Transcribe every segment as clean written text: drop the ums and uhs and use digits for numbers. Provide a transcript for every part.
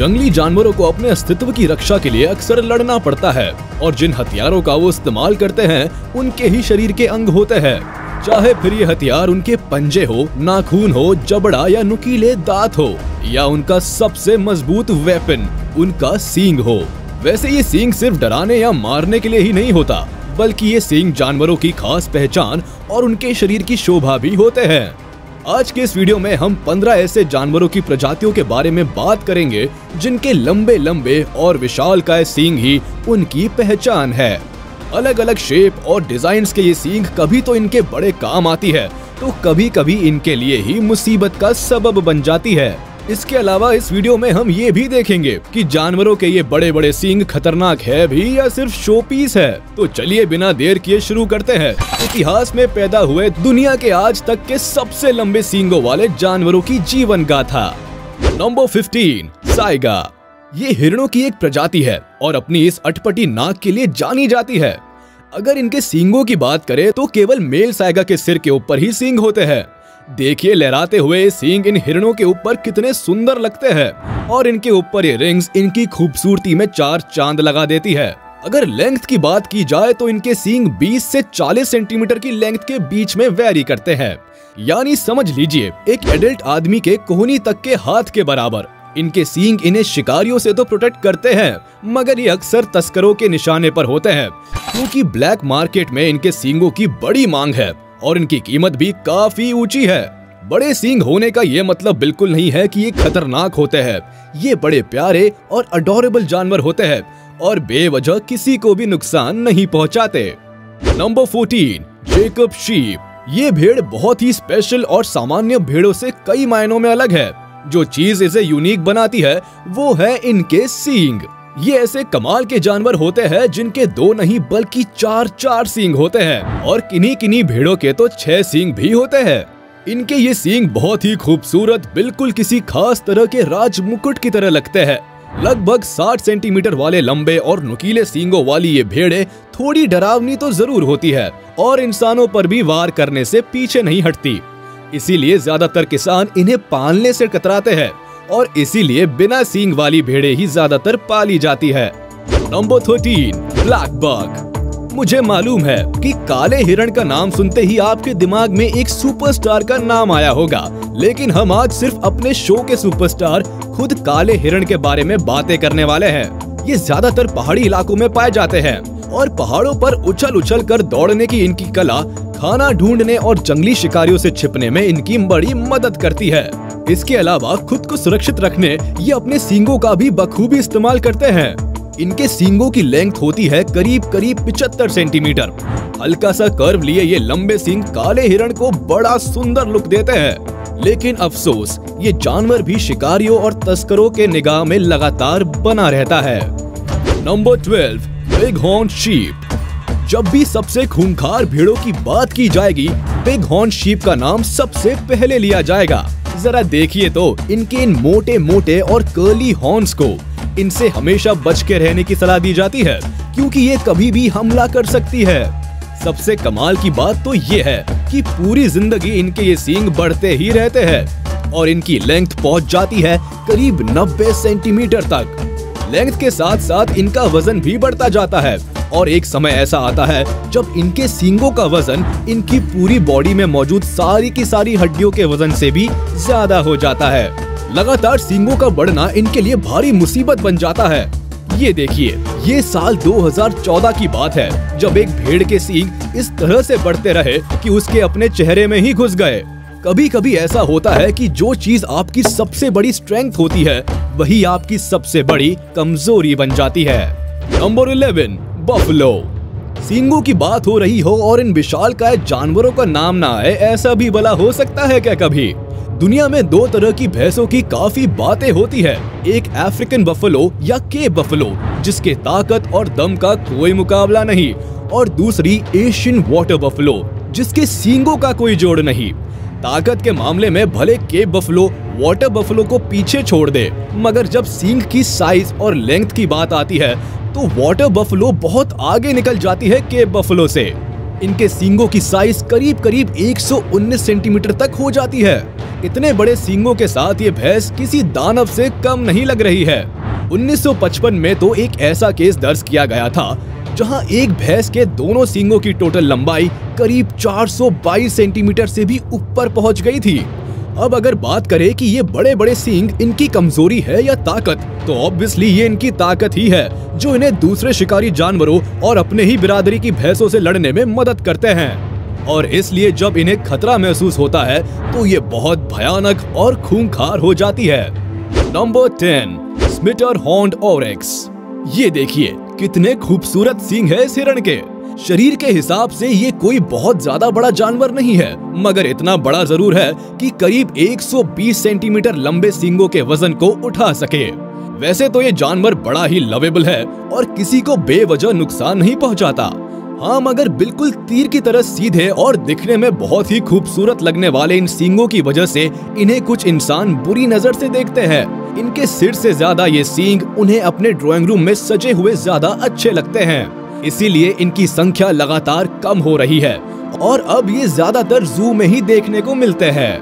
जंगली जानवरों को अपने अस्तित्व की रक्षा के लिए अक्सर लड़ना पड़ता है और जिन हथियारों का वो इस्तेमाल करते हैं उनके ही शरीर के अंग होते हैं, चाहे फिर ये हथियार उनके पंजे हो, नाखून हो, जबड़ा या नुकीले दांत हो, या उनका सबसे मजबूत वेपन उनका सींग हो। वैसे ये सींग सिर्फ डराने या मारने के लिए ही नहीं होता, बल्कि ये सींग जानवरों की खास पहचान और उनके शरीर की शोभा भी होते हैं। आज के इस वीडियो में हम 15 ऐसे जानवरों की प्रजातियों के बारे में बात करेंगे जिनके लंबे लंबे और विशालकाय सींग ही उनकी पहचान है। अलग अलग शेप और डिजाइन्स के ये सींग कभी तो इनके बड़े काम आती है, तो कभी कभी इनके लिए ही मुसीबत का सबब बन जाती है। इसके अलावा इस वीडियो में हम ये भी देखेंगे कि जानवरों के ये बड़े बड़े सींग खतरनाक है भी या सिर्फ शो पीस है। तो चलिए बिना देर किए शुरू करते हैं इतिहास में पैदा हुए दुनिया के आज तक के सबसे लंबे सींगों वाले जानवरों की जीवन गाथा। Number 15, Saiga. ये हिरणों की एक प्रजाति है और अपनी इस अटपटी नाक के लिए जानी जाती है। अगर इनके सींगों की बात करें तो केवल मेल साइगा के सिर के ऊपर ही सींग होते हैं। देखिए लहराते हुए सींग इन हिरणों के ऊपर कितने सुंदर लगते हैं और इनके ऊपर ये रिंग्स इनकी खूबसूरती में 4 चांद लगा देती है। अगर लेंथ की बात की जाए तो इनके सींग 20 से 40 सेंटीमीटर की लेंथ के बीच में वेरी करते हैं, यानी समझ लीजिए एक एडल्ट आदमी के कोहनी तक के हाथ के बराबर। इनके सींग इन्हें शिकारियों से तो प्रोटेक्ट करते हैं, मगर ये अक्सर तस्करों के निशाने पर होते हैं, क्योंकि ब्लैक मार्केट में इनके सींगों की बड़ी मांग है और इनकी कीमत भी काफी ऊंची है। बड़े सींग होने का ये मतलब बिल्कुल नहीं है कि ये खतरनाक होते हैं। ये बड़े प्यारे और अडोरेबल जानवर होते हैं और बेवजह किसी को भी नुकसान नहीं पहुंचाते। Number 14, Jacob sheep. ये भेड़ बहुत ही स्पेशल और सामान्य भेड़ों से कई मायनों में अलग है। जो चीज इसे यूनिक बनाती है वो है इनके सींग। ये ऐसे कमाल के जानवर होते हैं जिनके 2 नहीं बल्कि 4 सींग होते हैं और किन्हीं भेड़ों के तो 6 सींग भी होते हैं। इनके ये सींग बहुत ही खूबसूरत, बिल्कुल किसी खास तरह के राज मुकुट की तरह लगते हैं। लगभग 60 सेंटीमीटर वाले लंबे और नुकीले सींगों वाली ये भेड़ें थोड़ी डरावनी तो जरूर होती है और इंसानों पर भी वार करने से पीछे नहीं हटती। इसीलिए ज्यादातर किसान इन्हें पालने से कतराते हैं और इसीलिए बिना सींग वाली भेड़ें ही ज्यादातर पाली जाती है। Number 13, black buck. मुझे मालूम है कि काले हिरण का नाम सुनते ही आपके दिमाग में एक सुपरस्टार का नाम आया होगा, लेकिन हम आज सिर्फ अपने शो के सुपरस्टार खुद काले हिरण के बारे में बातें करने वाले हैं। ये ज्यादातर पहाड़ी इलाकों में पाए जाते हैं और पहाड़ों पर उछल कर दौड़ने की इनकी कला खाना ढूंढने और जंगली शिकारियों से छिपने में इनकी बड़ी मदद करती है। इसके अलावा खुद को सुरक्षित रखने ये अपने सींगों का भी बखूबी इस्तेमाल करते हैं। इनके सींगों की लेंथ होती है करीब 75 सेंटीमीटर। हल्का सा कर्व लिए ये लंबे सींग काले हिरण को बड़ा सुंदर लुक देते हैं, लेकिन अफसोस ये जानवर भी शिकारियों और तस्करों के निगाह में लगातार बना रहता है। Number 12, big horn sheep. जब भी सबसे खूंखार भेड़ों की बात की जाएगी, बिग हॉर्न शीप का नाम सबसे पहले लिया जाएगा। जरा देखिए तो इनके इन मोटे मोटे और कर्ली हॉर्न्स को। इनसे हमेशा बच के रहने की सलाह दी जाती है क्योंकि ये कभी भी हमला कर सकती है। सबसे कमाल की बात तो ये है कि पूरी जिंदगी इनके ये सींग बढ़ते ही रहते हैं और इनकी लेंथ पहुंच जाती है करीब 90 सेंटीमीटर तक। लेंथ के साथ साथ इनका वजन भी बढ़ता जाता है और एक समय ऐसा आता है जब इनके सींगों का वजन इनकी पूरी बॉडी में मौजूद सारी की सारी हड्डियों के वजन से भी ज्यादा हो जाता है। लगातार सींगों का बढ़ना इनके लिए भारी मुसीबत बन जाता है। ये देखिए, ये साल 2014 की बात है जब एक भेड़ के सींग इस तरह से बढ़ते रहे कि उसके अपने चेहरे में ही घुस गए। कभी कभी ऐसा होता है कि जो चीज आपकी सबसे बड़ी स्ट्रेंथ होती है वही आपकी सबसे बड़ी कमजोरी बन जाती है। Number 11, buffalo. सींगों की बात हो रही हो और इन विशालकाय जानवरों का नाम ना आए, ऐसा भी भला हो सकता है क्या कभी? दुनिया में 2 तरह की भैंसों की काफी बातें होती है। एक अफ्रीकन बफलो या केप बफलो जिसके ताकत और दम का कोई मुकाबला नहीं, और दूसरी एशियन वाटर बफलो जिसके सींगों का कोई जोड़ नहीं। ताकत के मामले में भले केप बफलो वाटर बफलो को पीछे छोड़ दे, मगर जब सींग की साइज और लेंथ की बात आती है तो वाटर बफलो बहुत आगे निकल जाती है केप बफलो से। इनके सींगों की साइज करीब करीब 119 सेंटीमीटर तक हो जाती है। इतने बड़े सींगों के साथ ये भैंस किसी दानव से कम नहीं लग रही है। 1955 में तो एक ऐसा केस दर्ज किया गया था जहां एक भैंस के दोनों सींगों की टोटल लंबाई करीब 422 सेंटीमीटर से भी ऊपर पहुंच गई थी। अब अगर बात करें कि ये बड़े बड़े सींग इनकी कमजोरी है या ताकत, तो ऑब्वियसली ये इनकी ताकत ही है जो इन्हें दूसरे शिकारी जानवरों और अपने ही बिरादरी की भैंसों से लड़ने में मदद करते हैं। और इसलिए जब इन्हें खतरा महसूस होता है तो ये बहुत भयानक और खूंखार हो जाती है। Number 10, scimitar horned oryx. ये देखिए कितने खूबसूरत सींग है इस हिरण के। शरीर के हिसाब से ये कोई बहुत ज्यादा बड़ा जानवर नहीं है, मगर इतना बड़ा जरूर है कि करीब 120 सेंटीमीटर लंबे सींगों के वजन को उठा सके। वैसे तो ये जानवर बड़ा ही लवेबल है और किसी को बेवजह नुकसान नहीं पहुंचाता। हाँ, मगर बिल्कुल तीर की तरह सीधे और दिखने में बहुत ही खूबसूरत लगने वाले इन सींगों की वजह से इन्हें कुछ इंसान बुरी नजर से देखते हैं। इनके सिर से ज्यादा ये सींग उन्हें अपने ड्राइंग रूम में सजे हुए ज्यादा अच्छे लगते हैं। इसीलिए इनकी संख्या लगातार कम हो रही है और अब ये ज्यादातर जू में ही देखने को मिलते हैं।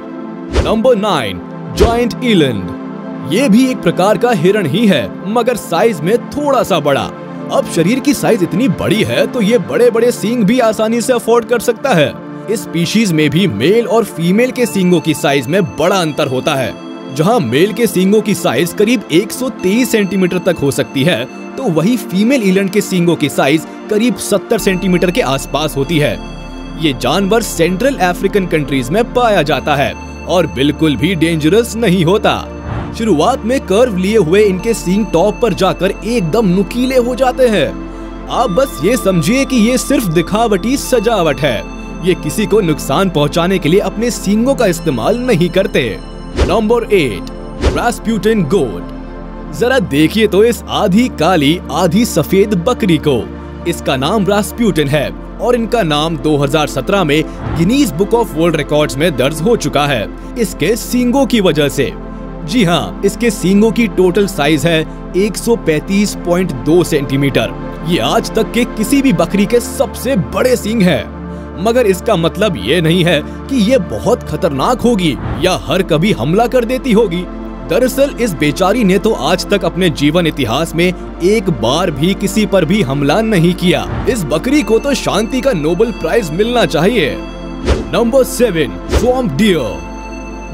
Number 9, giant eland. ये भी एक प्रकार का हिरण ही है, मगर साइज में थोड़ा सा बड़ा। अब शरीर की साइज इतनी बड़ी है तो ये बड़े बड़े सींग भी आसानी से अफोर्ड कर सकता है। इस स्पीशीज में भी मेल और फीमेल के सींगों की साइज में बड़ा अंतर होता है। जहां मेल के सींगों की साइज करीब 123 सेंटीमीटर तक हो सकती है, तो वही फीमेल ईलैंड के सींगों की साइज करीब 70 सेंटीमीटर के आसपास होती है। ये जानवर सेंट्रल अफ्रीकन कंट्रीज में पाया जाता है और बिल्कुल भी डेंजरस नहीं होता। शुरुआत में कर्व लिए हुए इनके सींग टॉप पर जाकर एकदम नुकीले हो जाते हैं। आप बस ये समझिए कि ये सिर्फ दिखावटी सजावट है। ये किसी को नुकसान पहुंचाने के लिए अपने सींगों का इस्तेमाल नहीं करते। नंबर 8, रास्पुटिन गोट। जरा देखिए तो इस आधी काली आधी सफेद बकरी को। इसका नाम रास्पुटिन है और इनका नाम 2017 में Guinness book of world records में दर्ज हो चुका है इसके सींगों की वजह से। जी हाँ, इसके सींगों की टोटल साइज है 135.2 सेंटीमीटर। ये आज तक के किसी भी बकरी के सबसे बड़े सींग हैं। मगर इसका मतलब ये नहीं है कि ये बहुत खतरनाक होगी या हर कभी हमला कर देती होगी। दरअसल इस बेचारी ने तो आज तक अपने जीवन इतिहास में एक बार भी किसी पर भी हमला नहीं किया। इस बकरी को तो शांति का नोबेल प्राइज मिलना चाहिए। Number 7, swamp dear.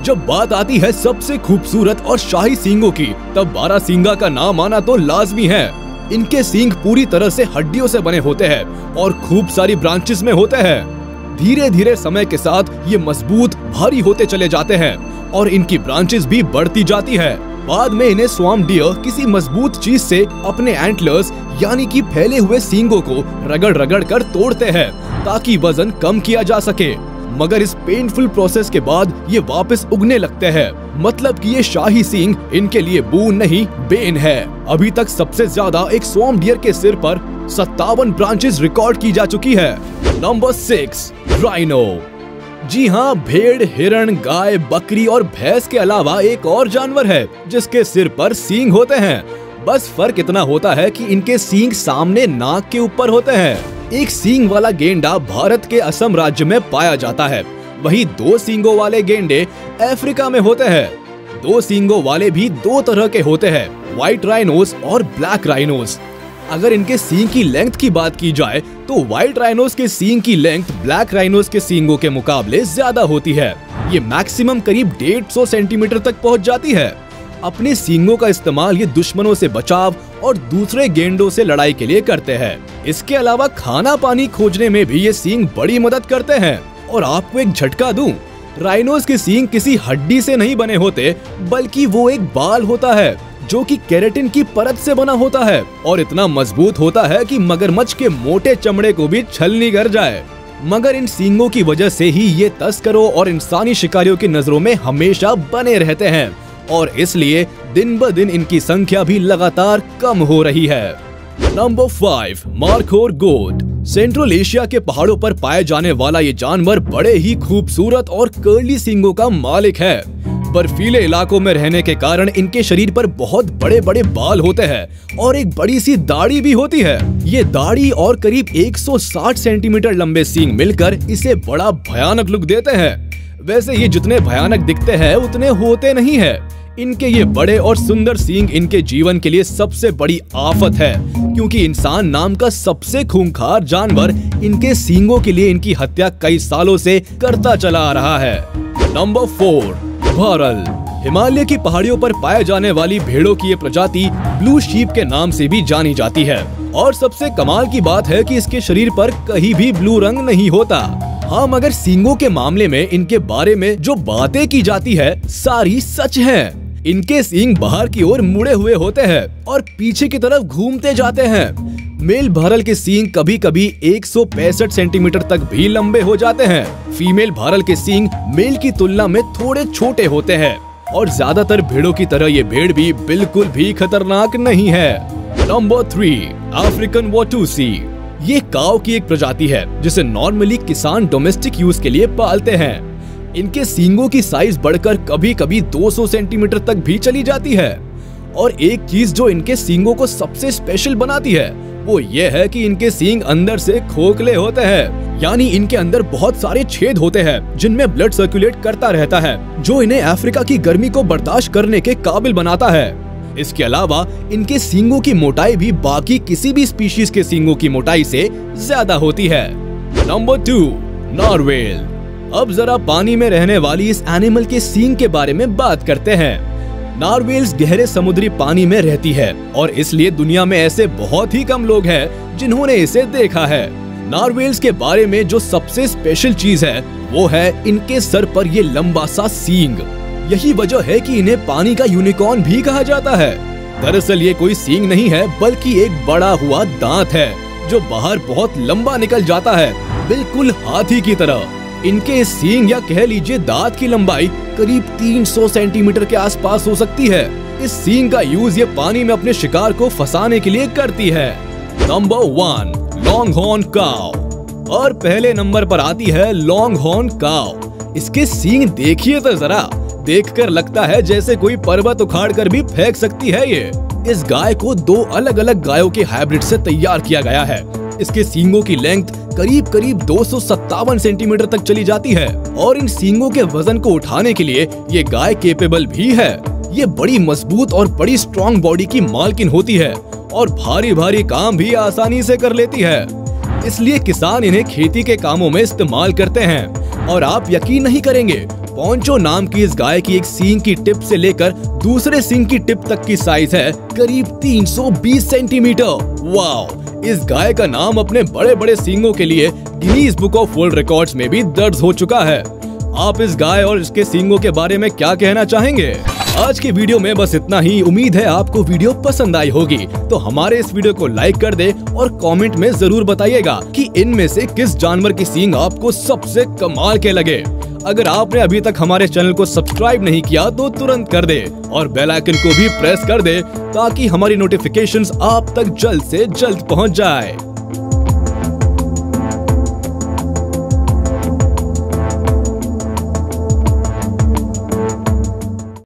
जब बात आती है सबसे खूबसूरत और शाही सींगों की, तब बारहसिंगा का नाम आना तो लाजमी है। इनके सींग पूरी तरह से हड्डियों से बने होते हैं और खूब सारी ब्रांचेस में होते हैं। धीरे धीरे समय के साथ ये मजबूत भारी होते चले जाते हैं और इनकी ब्रांचेस भी बढ़ती जाती है। बाद में इन्हें स्वैम्प डियर किसी मजबूत चीज से अपने एंटलर्स यानी कि फैले हुए सींगों को रगड़ रगड़ कर तोड़ते हैं ताकि वजन कम किया जा सके। मगर इस पेनफुल प्रोसेस के बाद ये वापस उगने लगते हैं। मतलब कि ये शाही सींग इनके लिए बून नहीं बेन है। अभी तक सबसे ज्यादा एक स्वैम्प डियर के सिर पर 57 ब्रांचेस रिकॉर्ड की जा चुकी है। Number 6, rhino. जी हाँ, भेड़, हिरण, गाय, बकरी और भैंस के अलावा एक और जानवर है जिसके सिर पर सींग होते हैं। बस फर्क इतना होता है कि इनके सींग सामने नाक के ऊपर होते हैं। एक सींग वाला गेंडा भारत के असम राज्य में पाया जाता है, वहीं 2 सींगों वाले गेंडे अफ्रीका में होते हैं। 2 सींगों वाले भी 2 तरह के होते हैं, व्हाइट राइनोस और ब्लैक राइनोस। अगर इनके सींग की लेंथ की बात की जाए तो व्हाइट राइनोस के सींग की लेंथ ब्लैक राइनोस के सींगों के मुकाबले ज्यादा होती है। ये मैक्सिमम करीब 150 सेंटीमीटर तक पहुंच जाती है। अपने सींगों का इस्तेमाल ये दुश्मनों से बचाव और दूसरे गेंडों से लड़ाई के लिए करते हैं। इसके अलावा खाना पानी खोजने में भी ये सींग बड़ी मदद करते हैं। और आपको एक झटका दूं, राइनोस के सींग किसी हड्डी से नहीं बने होते, बल्कि वो एक बाल होता है जो कि केराटिन की परत से बना होता है और इतना मजबूत होता है कि मगरमच्छ के मोटे चमड़े को भी छलनी कर जाए। मगर इन सींगों की वजह से ही ये तस्करों और इंसानी शिकारियों की नजरों में हमेशा बने रहते हैं और इसलिए दिन ब दिन इनकी संख्या भी लगातार कम हो रही है। नंबर 5, मार्खोर गोट। सेंट्रल एशिया के पहाड़ों पर पाए जाने वाला ये जानवर बड़े ही खूबसूरत और कर्ली सींगों का मालिक है। बर्फीले इलाकों में रहने के कारण इनके शरीर पर बहुत बड़े बड़े बाल होते हैं और एक बड़ी सी दाढ़ी भी होती है। ये दाढ़ी और करीब 160 सेंटीमीटर लंबे सींग मिलकर इसे बड़ा भयानक लुक देते हैं। वैसे ये जितने भयानक दिखते हैं उतने होते नहीं है। इनके ये बड़े और सुंदर सींग इनके जीवन के लिए सबसे बड़ी आफत है, क्योंकि इंसान नाम का सबसे खूंखार जानवर इनके सींगों के लिए इनकी हत्या कई सालों से करता चला आ रहा है। नंबर 4, भारल। हिमालय की पहाड़ियों पर पाए जाने वाली भेड़ों की ये प्रजाति ब्लू शीप के नाम से भी जानी जाती है। और सबसे कमाल की बात है कि इसके शरीर पर कहीं भी ब्लू रंग नहीं होता। हाँ, मगर सींगों के मामले में इनके बारे में जो बातें की जाती है सारी सच हैं। इनके सींग बाहर की ओर मुड़े हुए होते हैं और पीछे की तरफ घूमते जाते हैं। मेल भारल के सींग कभी कभी 165 सेंटीमीटर तक भी लंबे हो जाते हैं। फीमेल भारल के सींग मेल की तुलना में थोड़े छोटे होते हैं और ज्यादातर भेड़ों की तरह ये भेड़ भी बिल्कुल भी खतरनाक नहीं है। Number 3, African watusi. ये काऊ की एक प्रजाति है जिसे नॉर्मली किसान डोमेस्टिक यूज के लिए पालते हैं। इनके सींगों की साइज बढ़कर कभी कभी 200 सेंटीमीटर तक भी चली जाती है। और एक चीज जो इनके सींगों को सबसे स्पेशल बनाती है वो ये है कि इनके सींग अंदर से खोखले होते हैं, यानी इनके अंदर बहुत सारे छेद होते हैं जिनमें ब्लड सर्कुलेट करता रहता है, जो इन्हें अफ्रीका की गर्मी को बर्दाश्त करने के काबिल बनाता है। इसके अलावा इनके सींगों की मोटाई भी बाकी किसी भी स्पीशीज के सींगों की मोटाई से ज्यादा होती है। नंबर 2, नारवेल। अब जरा पानी में रहने वाली इस एनिमल के सींग के बारे में बात करते हैं। नारवेल्स गहरे समुद्री पानी में रहती है और इसलिए दुनिया में ऐसे बहुत ही कम लोग हैं जिन्होंने इसे देखा है। नारवेल्स के बारे में जो सबसे स्पेशल चीज है वो है इनके सर पर ये लंबा सा सींग। यही वजह है कि इन्हें पानी का यूनिकॉर्न भी कहा जाता है। दरअसल ये कोई सींग नहीं है बल्कि एक बड़ा हुआ दांत है जो बाहर बहुत लंबा निकल जाता है, बिल्कुल हाथी की तरह। इनके सींग या कह लीजिए दांत की लंबाई करीब 300 सेंटीमीटर के आसपास हो सकती है। इस सींग का यूज ये पानी में अपने शिकार को फंसाने के लिए करती है। नंबर 1, लॉन्ग हॉर्न काऊ। और पहले नंबर पर आती है लॉन्ग हॉर्न काऊ। इसके सींग देखिए तो जरा, देखकर लगता है जैसे कोई पर्वत उखाड़ कर भी फेंक सकती है ये। इस गाय को 2 अलग अलग गायों के हाइब्रिड से तैयार किया गया है। इसके सींगों की लेंथ करीब करीब 257 सेंटीमीटर तक चली जाती है और इन सींगों के वजन को उठाने के लिए ये गाय केपेबल भी है। ये बड़ी मजबूत और बड़ी स्ट्रॉन्ग बॉडी की मालकिन होती है और भारी भारी काम भी आसानी से कर लेती है। इसलिए किसान इन्हें खेती के कामों में इस्तेमाल करते हैं। और आप यकीन नहीं करेंगे, पोंचो नाम की इस गाय की एक सींग की टिप से लेकर दूसरे सींग की टिप तक की साइज है करीब 320 सेंटीमीटर। वाह! इस गाय का नाम अपने बड़े बड़े सींगों के लिए Guinness book of world records में भी दर्ज हो चुका है। आप इस गाय और इसके सींगों के बारे में क्या कहना चाहेंगे? आज के वीडियो में बस इतना ही। उम्मीद है आपको वीडियो पसंद आई होगी, तो हमारे इस वीडियो को लाइक कर दे और कमेंट में जरूर बताइएगा कि इनमें से किस जानवर की सींग आपको सबसे कमाल के लगे। अगर आपने अभी तक हमारे चैनल को सब्सक्राइब नहीं किया तो तुरंत कर दे और बेल आइकन को भी प्रेस कर दे ताकि हमारी नोटिफिकेशंस आप तक जल्द से जल्द पहुंच जाए।